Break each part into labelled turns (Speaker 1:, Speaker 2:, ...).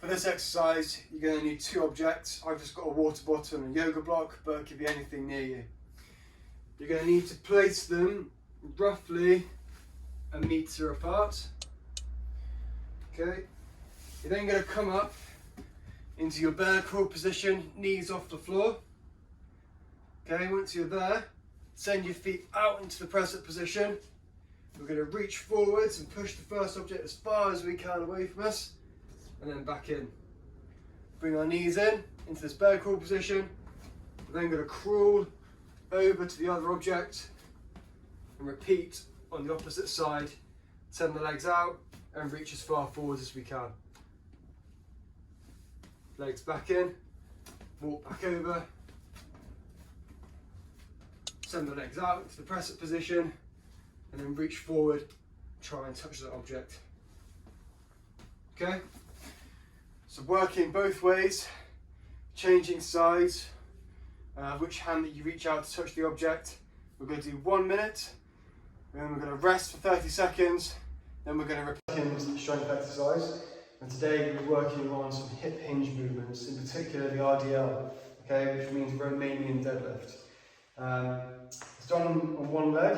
Speaker 1: For this exercise, you're going to need two objects. I've just got a water bottle and a yoga block, but it could be anything near you. You're going to need to place them roughly a metre apart. Okay. You're then going to come up into your bear crawl position, knees off the floor. Okay, once you're there, send your feet out into the press up position. We're going to reach forwards and push the first object as far as we can away from us, and then back in. Bring our knees in, into this bear crawl position. We're then going to crawl over to the other object and repeat on the opposite side. Send the legs out and reach as far forward as we can. Legs back in, walk back over, send the legs out into the press up position, and then reach forward, try and touch that object. Okay? So working both ways, changing sides, which hand that you reach out to touch the object. We're going to do 1 minute, then we're going to rest for 30 seconds, then we're going to repeat the strength exercise. And today we're working on some hip hinge movements, in particular the RDL, okay, which means Romanian deadlift. It's done on one leg,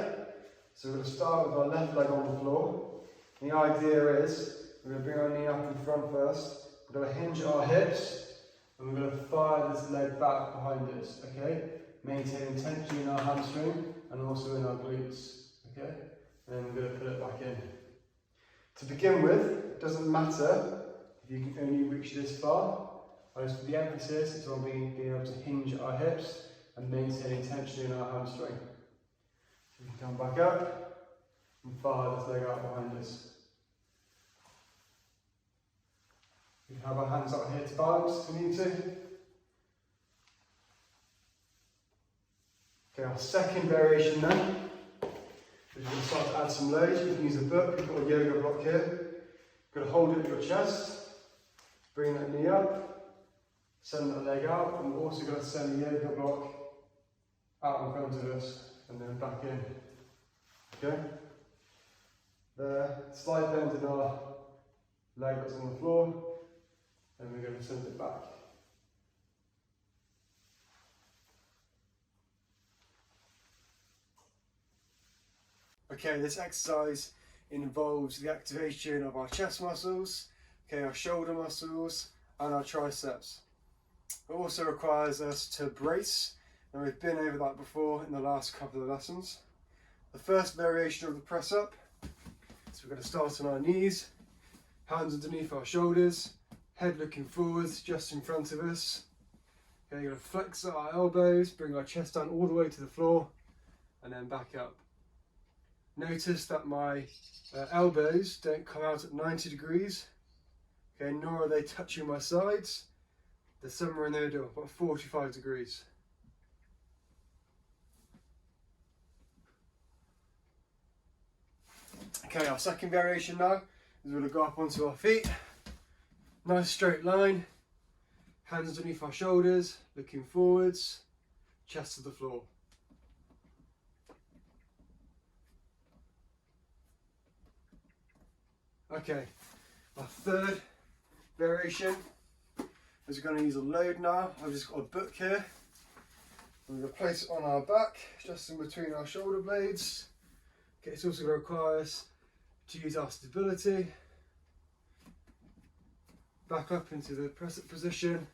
Speaker 1: so we're going to start with our left leg on the floor. And the idea is we're going to bring our knee up in front first, we're going to hinge at our hips, and we're going to fire this leg back behind us, okay? Maintaining tension in our hamstring and also in our glutes, okay? And then we're going to put it back in. To begin with, it doesn't matter if you can only reach this far. The emphasis is on being able to hinge at our hips and maintaining tension in our hamstring. So we can come back up and fire this leg out behind us. We can have our hands out here to balance if we need to. Okay, our second variation then. We're going to start to add some loads. You can use a book, we've got a yoga block here. You've got to hold it at your chest, bring that knee up, send that leg out, and we're also going to send the yoga block out in front of us and then back in. Okay? There, slight bend in our leg that's on the floor, and we're going to send it back. Okay, this exercise involves the activation of our chest muscles, okay, our shoulder muscles and our triceps. It also requires us to brace, and we've been over that before in the last couple of lessons. The first variation of the press up, so we're going to start on our knees, hands underneath our shoulders, head looking forwards just in front of us. Okay, you're going to flex our elbows, bring our chest down all the way to the floor and then back up. Notice that my elbows don't come out at 90 degrees, okay, nor are they touching my sides. They're somewhere in the middle, about 45 degrees. Okay, our second variation now is we're going to go up onto our feet. Nice straight line, hands underneath our shoulders, looking forwards, chest to the floor. Okay, our third variation is we're going to use a load now. I've just got a book here. We're going to place it on our back, just in between our shoulder blades. Okay, it's also going to require us to use our stability. Back up into the press up position,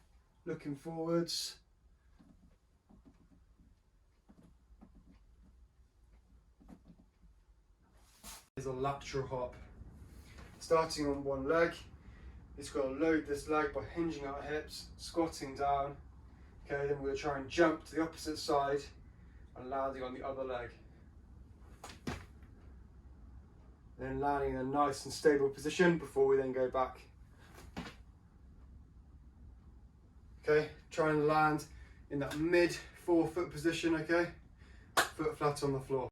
Speaker 1: looking forwards. Here's a lateral hop. Starting on one leg, it's got to load this leg by hinging our hips, squatting down. Okay, then we're going to try and jump to the opposite side and landing on the other leg. Then landing in a nice and stable position before we then go back. Okay, try and land in that mid 4 foot position, okay? Foot flat on the floor.